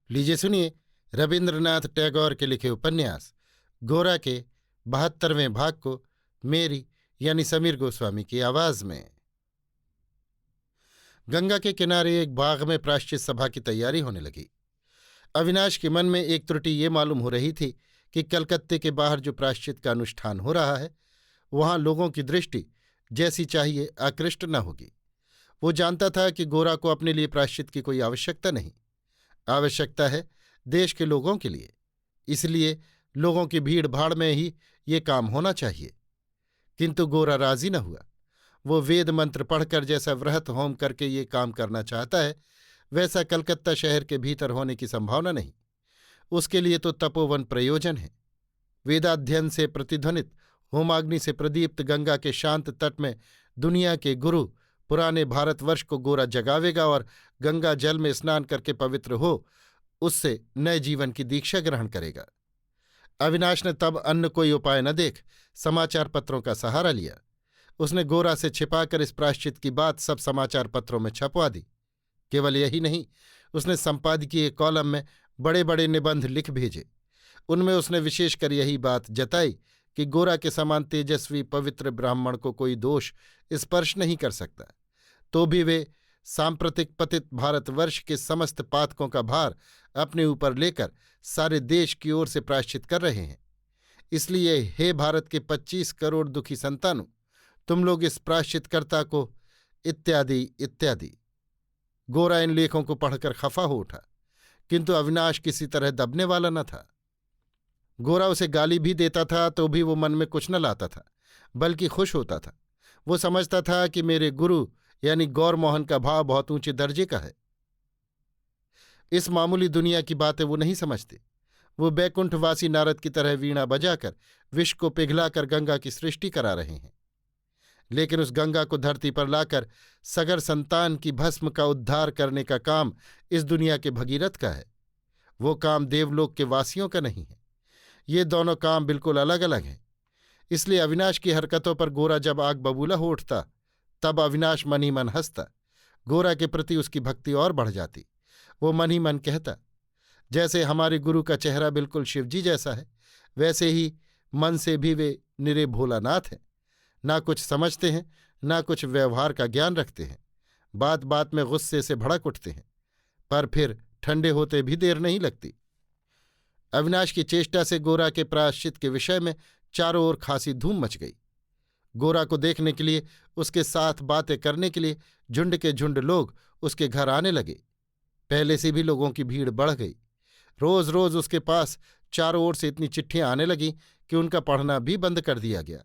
लीजिए सुनिए रविन्द्रनाथ टैगोर के लिखे उपन्यास गोरा के 72वें भाग को मेरी यानी समीर गोस्वामी की आवाज में। गंगा के किनारे एक बाग में प्रायश्चित सभा की तैयारी होने लगी। अविनाश के मन में एक त्रुटि ये मालूम हो रही थी कि कलकत्ते के बाहर जो प्रायश्चित का अनुष्ठान हो रहा है वहां लोगों की दृष्टि जैसी चाहिए आकृष्ट न होगी। वो जानता था कि गोरा को अपने लिए प्रायश्चित की कोई आवश्यकता नहीं, आवश्यकता है देश के लोगों के लिए। इसलिए लोगों की भीड़ भाड़ में ही ये काम होना चाहिए। किंतु गोरा राजी न हुआ। वो वेद मंत्र पढ़कर जैसा व्रत होम करके ये काम करना चाहता है वैसा कलकत्ता शहर के भीतर होने की संभावना नहीं। उसके लिए तो तपोवन प्रयोजन है। वेदाध्ययन से प्रतिध्वनित होमाग्नि से प्रदीप्त गंगा के शांत तट में दुनिया के गुरु पुराने भारतवर्ष को गोरा जगावेगा और गंगा जल में स्नान करके पवित्र हो उससे नए जीवन की दीक्षा ग्रहण करेगा। अविनाश ने तब अन्य कोई उपाय न देख समाचार पत्रों का सहारा लिया। उसने गोरा से छिपाकर इस प्रायश्चित की बात सब समाचार पत्रों में छपवा दी। केवल यही नहीं, उसने संपादकीय कॉलम में बड़े बड़े निबंध लिख भेजे। उनमें उसने विशेषकर यही बात जताई कि गोरा के समान तेजस्वी पवित्र ब्राह्मण को कोई दोष स्पर्श नहीं कर सकता, तो भी वे सांप्रतिक पतित भारतवर्ष के समस्त पातकों का भार अपने ऊपर लेकर सारे देश की ओर से प्रायश्चित कर रहे हैं। इसलिए हे भारत के 25 करोड़ दुखी संतानों, तुम लोग इस प्रायश्चितकर्ता को इत्यादि इत्यादि। गोरा इन लेखों को पढ़कर खफा हो उठा, किंतु अविनाश किसी तरह दबने वाला न था। गोरा उसे गाली भी देता था तो भी वो मन में कुछ न लाता था, बल्कि खुश होता था। वो समझता था कि मेरे गुरु यानी गौर मोहन का भाव बहुत ऊंचे दर्जे का है। इस मामूली दुनिया की बातें वो नहीं समझते। वो बैकुंठवासी नारद की तरह वीणा बजाकर विष को पिघलाकर गंगा की सृष्टि करा रहे हैं। लेकिन उस गंगा को धरती पर लाकर सगर संतान की भस्म का उद्धार करने का काम इस दुनिया के भगीरथ का है। वो काम देवलोक के वासियों का नहीं है। ये दोनों काम बिल्कुल अलग अलग हैं। इसलिए अविनाश की हरकतों पर गोरा जब आग बबूला हो उठता तब अविनाश मन ही मन हंसता। गोरा के प्रति उसकी भक्ति और बढ़ जाती। वो मन ही मन कहता, जैसे हमारे गुरु का चेहरा बिल्कुल शिवजी जैसा है वैसे ही मन से भी वे निरे भोलानाथ हैं। ना कुछ समझते हैं, ना कुछ व्यवहार का ज्ञान रखते हैं। बात बात में गुस्से से भड़क उठते हैं, पर फिर ठंडे होते भी देर नहीं लगती। अविनाश की चेष्टा से गोरा के प्रायश्चित के विषय में चारों ओर खासी धूम मच गई। गोरा को देखने के लिए, उसके साथ बातें करने के लिए झुंड के झुंड लोग उसके घर आने लगे। पहले से भी लोगों की भीड़ बढ़ गई। रोज रोज उसके पास चारों ओर से इतनी चिट्ठियां आने लगीं कि उनका पढ़ना भी बंद कर दिया गया।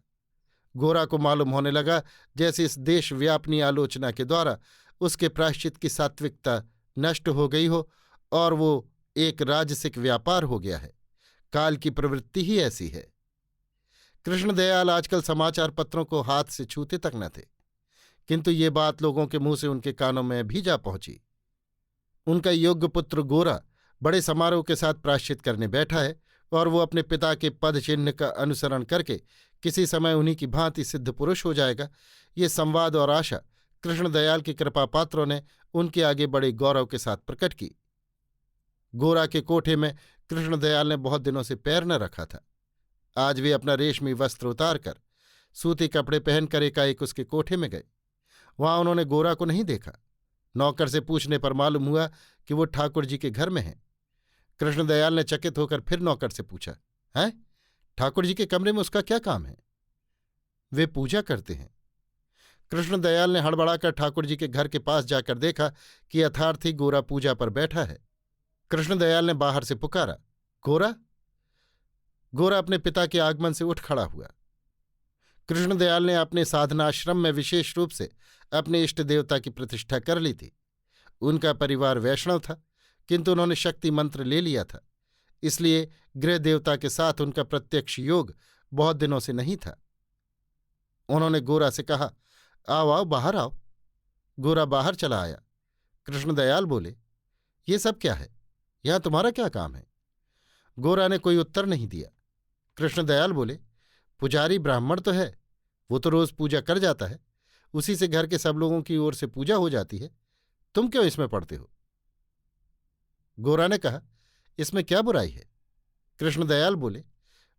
गोरा को मालूम होने लगा जैसे इस देशव्यापनी आलोचना के द्वारा उसके प्रायश्चित की सात्विकता नष्ट हो गई हो और वो एक राजसिक व्यापार हो गया है। काल की प्रवृत्ति ही ऐसी है। कृष्णदयाल आजकल समाचार पत्रों को हाथ से छूते तक न थे, किंतु ये बात लोगों के मुंह से उनके कानों में भी जा पहुंची। उनका योग्य पुत्र गोरा बड़े समारोह के साथ प्रायश्चित करने बैठा है और वो अपने पिता के पद चिन्ह का अनुसरण करके किसी समय उन्हीं की भांति सिद्ध पुरुष हो जाएगा। ये संवाद और आशा कृष्णदयाल के कृपापात्रों ने उनके आगे बड़े गौरव के साथ प्रकट की। गोरा के कोठे में कृष्णदयाल ने बहुत दिनों से पैर न रखा था। आज वे अपना रेशमी वस्त्र उतारकर सूती कपड़े पहनकर एकाएक उसके कोठे में गए। वहां उन्होंने गोरा को नहीं देखा। नौकर से पूछने पर मालूम हुआ कि वो ठाकुर जी के घर में है। कृष्णदयाल ने चकित होकर फिर नौकर से पूछा, हैं, ठाकुर जी के कमरे में उसका क्या काम है? वे पूजा करते हैं। कृष्णदयाल ने हड़बड़ाकर ठाकुर जी के घर के पास जाकर देखा कि यथार्थी गोरा पूजा पर बैठा है। कृष्णदयाल ने बाहर से पुकारा, गोरा। गोरा अपने पिता के आगमन से उठ खड़ा हुआ। कृष्णदयाल ने अपने साधनाश्रम में विशेष रूप से अपने इष्ट देवता की प्रतिष्ठा कर ली थी। उनका परिवार वैष्णव था, किंतु उन्होंने शक्ति मंत्र ले लिया था। इसलिए गृह देवता के साथ उनका प्रत्यक्ष योग बहुत दिनों से नहीं था। उन्होंने गोरा से कहा, आओ आओ, बाहर आओ। गोरा बाहर चला आया। कृष्णदयाल बोले, ये सब क्या है? यहां तुम्हारा क्या काम है? गोरा ने कोई उत्तर नहीं दिया। कृष्णदयाल बोले, पुजारी ब्राह्मण तो है, वो तो रोज पूजा कर जाता है, उसी से घर के सब लोगों की ओर से पूजा हो जाती है, तुम क्यों इसमें पड़ते हो? गोरा ने कहा, इसमें क्या बुराई है? कृष्णदयाल बोले,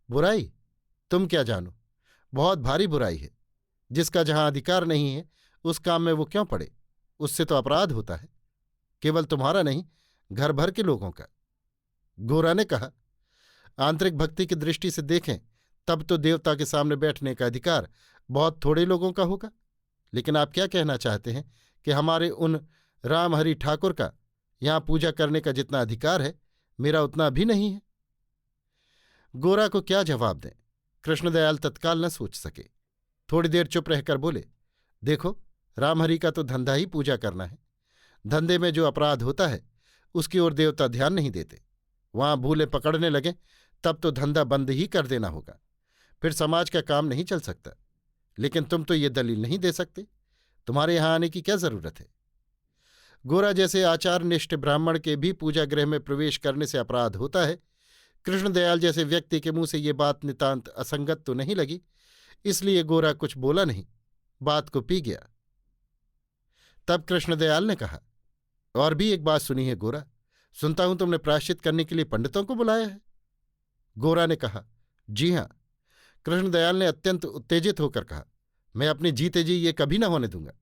बुराई? तुम क्या जानो, बहुत भारी बुराई है। जिसका जहां अधिकार नहीं है उस काम में वो क्यों पड़े? उससे तो अपराध होता है, केवल तुम्हारा नहीं, घर भर के लोगों का। गोरा ने कहा, आंतरिक भक्ति की दृष्टि से देखें तब तो देवता के सामने बैठने का अधिकार बहुत थोड़े लोगों का होगा। लेकिन आप क्या कहना चाहते हैं कि हमारे उन रामहरि ठाकुर का यहां पूजा करने का जितना अधिकार है, मेरा उतना भी नहीं है? गोरा को क्या जवाब दें? कृष्णदयाल तत्काल न सोच सके। थोड़ी देर चुप रहकर बोले, देखो, रामहरि का तो धंधा ही पूजा करना है। धंधे में जो अपराध होता है उसकी ओर देवता ध्यान नहीं देते। वहां भूले पकड़ने लगे तब तो धंधा बंद ही कर देना होगा, फिर समाज का काम नहीं चल सकता। लेकिन तुम तो ये दलील नहीं दे सकते, तुम्हारे यहां आने की क्या जरूरत है? गोरा जैसे आचारनिष्ठ ब्राह्मण के भी पूजा गृह में प्रवेश करने से अपराध होता है, कृष्णदयाल जैसे व्यक्ति के मुंह से ये बात नितांत असंगत तो नहीं लगी, इसलिए गोरा कुछ बोला नहीं, बात को पी गया। तब कृष्णदयाल ने कहा, और भी एक बात सुनी है गोरा, सुनता हूं तुमने प्रायश्चित करने के लिए पंडितों को बुलाया है। गोरा ने कहा, जी हां। कृष्णदयाल ने अत्यंत उत्तेजित होकर कहा, मैं अपने जीते जी ये कभी न होने दूंगा।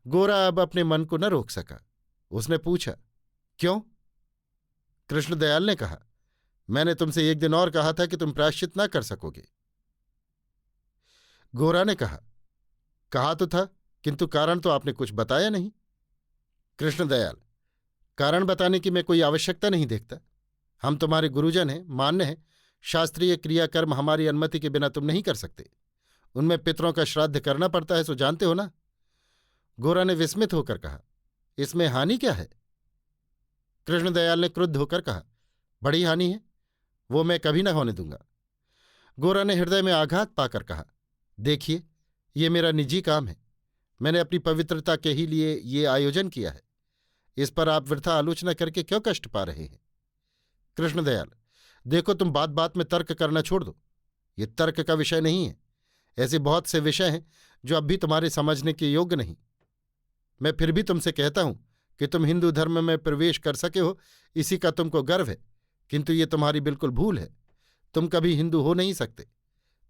गोरा अब अपने मन को न रोक सका। उसने पूछा, क्यों? कृष्णदयाल ने कहा, मैंने तुमसे एक दिन और कहा था कि तुम प्रायश्चित न कर सकोगे। गोरा ने कहा तो था, किंतु कारण तो आपने कुछ बताया नहीं। कृष्णदयाल, कारण बताने की मैं कोई आवश्यकता नहीं देखता। हम तुम्हारे गुरुजन हैं, मान्य हैं। शास्त्रीय क्रियाकर्म हमारी अनुमति के बिना तुम नहीं कर सकते। उनमें पितरों का श्राद्ध करना पड़ता है, सो जानते हो ना? गोरा ने विस्मित होकर कहा, इसमें हानि क्या है? कृष्णदयाल ने क्रुद्ध होकर कहा, बड़ी हानि है, वो मैं कभी न होने दूंगा। गोरा ने हृदय में आघात पाकर कहा, देखिए, ये मेरा निजी काम है। मैंने अपनी पवित्रता के ही लिए ये आयोजन किया है। इस पर आप वृथा आलोचना करके क्यों कष्ट पा रहे हैं? कृष्णदयाल, देखो, तुम बात बात में तर्क करना छोड़ दो। ये तर्क का विषय नहीं है। ऐसे बहुत से विषय हैं जो अब भी तुम्हारे समझने के योग्य नहीं। मैं फिर भी तुमसे कहता हूं कि तुम हिंदू धर्म में प्रवेश कर सके हो, इसी का तुमको गर्व है, किंतु ये तुम्हारी बिल्कुल भूल है। तुम कभी हिंदू हो नहीं सकते।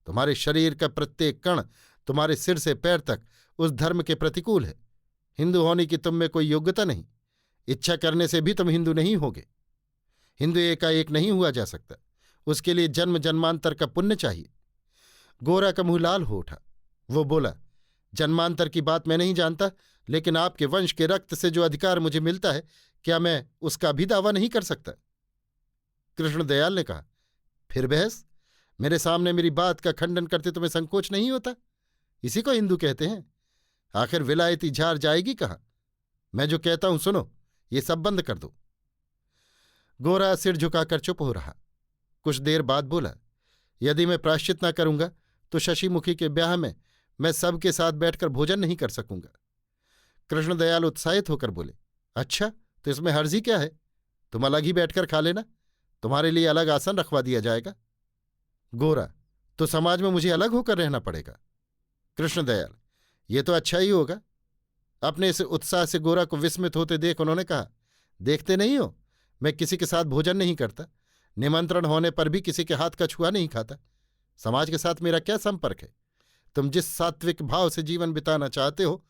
तुम्हारे शरीर का प्रत्येक कण, तुम्हारे सिर से पैर तक उस धर्म के प्रतिकूल है। हिंदू होने की तुम में कोई योग्यता नहीं। इच्छा करने से भी तुम हिंदू नहीं होगे। हिंदू एकाएक नहीं हुआ जा सकता, उसके लिए जन्म जन्मांतर का पुण्य चाहिए। गोरा का मुंह लाल हो उठा। वो बोला, जन्मांतर की बात मैं नहीं जानता, लेकिन आपके वंश के रक्त से जो अधिकार मुझे मिलता है, क्या मैं उसका भी दावा नहीं कर सकता? कृष्णदयाल ने कहा, फिर बहस? मेरे सामने मेरी बात का खंडन करते तुम्हें संकोच नहीं होता? इसी को हिंदू कहते हैं। आखिर विलायती झार जाएगी कहाँ? मैं जो कहता हूं सुनो, ये सब बंद कर दो। गोरा सिर झुकाकर चुप हो रहा। कुछ देर बाद बोला, यदि मैं प्रायश्चित न करूंगा तो शशिमुखी के ब्याह में मैं सबके साथ बैठकर भोजन नहीं कर सकूंगा। कृष्णदयाल उत्साहित होकर बोले, अच्छा, तो इसमें हर्जी क्या है? तुम अलग ही बैठकर खा लेना, तुम्हारे लिए अलग आसन रखवा दिया जाएगा। गोरा, तो समाज में मुझे अलग होकर रहना पड़ेगा। कृष्णदयाल, ये तो अच्छा ही होगा। अपने इस उत्साह से गोरा को विस्मित होते देख उन्होंने कहा, देखते नहीं हो, मैं किसी के साथ भोजन नहीं करता। निमंत्रण होने पर भी किसी के हाथ का छुआ नहीं खाता। समाज के साथ मेरा क्या संपर्क है? तुम जिस सात्विक भाव से जीवन बिताना चाहते हो,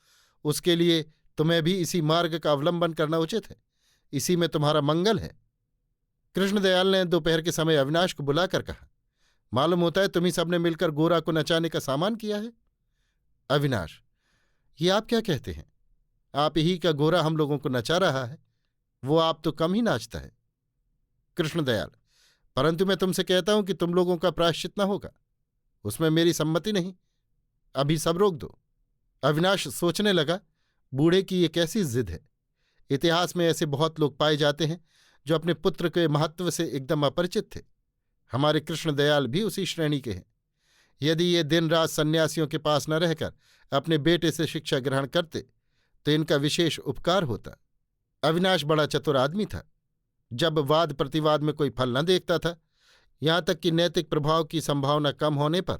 उसके लिए तुम्हें भी इसी मार्ग का अवलंबन करना उचित है। इसी में तुम्हारा मंगल है। कृष्णदयाल ने दोपहर के समय अविनाश को बुलाकर कहा, मालूम होता है तुम ही सबने मिलकर गोरा को नचाने का सामान किया है। अविनाश, ये आप क्या कहते हैं? आप ही का गोरा हम लोगों को नचा रहा है। वो आप तो कम ही नाचता है। कृष्णदयाल, परंतु मैं तुमसे कहता हूं कि तुम लोगों का प्रायश्चित न होगा, उसमें मेरी सम्मति नहीं। अभी सब रोक दो। अविनाश सोचने लगा, बूढ़े की ये कैसी जिद है। इतिहास में ऐसे बहुत लोग पाए जाते हैं जो अपने पुत्र के महत्व से एकदम अपरिचित थे। हमारे कृष्णदयाल भी उसी श्रेणी के हैं। यदि ये दिन रात सन्यासियों के पास न रहकर अपने बेटे से शिक्षा ग्रहण करते तो इनका विशेष उपकार होता। अविनाश बड़ा चतुर आदमी था। जब वाद प्रतिवाद में कोई फल न देखता था, यहां तक कि नैतिक प्रभाव की संभावना कम होने पर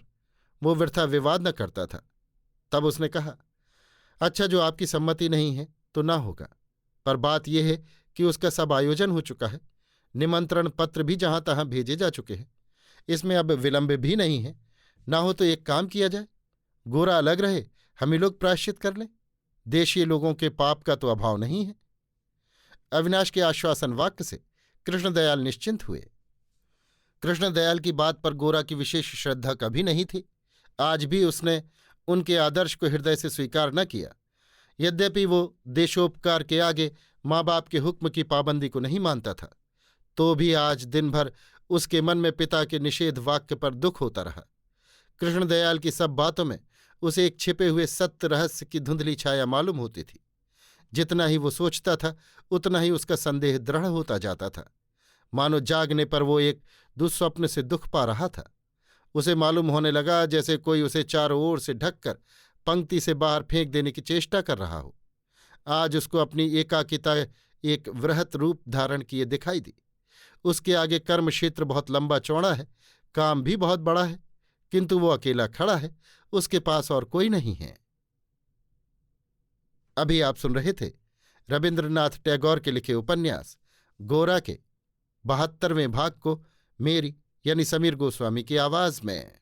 वो वृथा विवाद न करता था। तब उसने कहा, अच्छा, जो आपकी सम्मति नहीं है तो ना होगा, पर बात यह है कि उसका सब आयोजन हो चुका है। निमंत्रण पत्र भी जहां तहां भेजे जा चुके हैं। इसमें अब विलंब भी नहीं है। ना हो तो एक काम किया जाए, गोरा अलग रहे, हम ही लोग प्रायश्चित कर लें। देशीय लोगों के पाप का तो अभाव नहीं है। अविनाश के आश्वासन वाक्य से कृष्णदयाल निश्चिंत हुए। कृष्णदयाल की बात पर गोरा की विशेष श्रद्धा कभी नहीं थी। आज भी उसने उनके आदर्श को हृदय से स्वीकार न किया। यद्यपि वो देशोपकार के आगे माँ बाप के हुक्म की पाबंदी को नहीं मानता था, तो भी आज दिन भर उसके मन में पिता के निषेध वाक्य पर दुख होता रहा। कृष्णदयाल की सब बातों में उसे एक छिपे हुए सत्य रहस्य की धुंधली छाया मालूम होती थी। जितना ही वो सोचता था उतना ही उसका संदेह दृढ़ होता जाता था, मानो जागने पर वो एक दुस्वप्न से दुख पा रहा था। उसे मालूम होने लगा जैसे कोई उसे चारों ओर से ढककर पंक्ति से बाहर फेंक देने की चेष्टा कर रहा हो। आज उसको अपनी एकाकिता एक वृहत रूप धारण किए दिखाई दी। उसके आगे कर्म क्षेत्र बहुत लंबा चौड़ा है, काम भी बहुत बड़ा है, किंतु वो अकेला खड़ा है, उसके पास और कोई नहीं है। अभी आप सुन रहे थे रविन्द्रनाथ टैगोर के लिखे उपन्यास गोरा के 72वें भाग को मेरी यानी समीर गोस्वामी की आवाज में।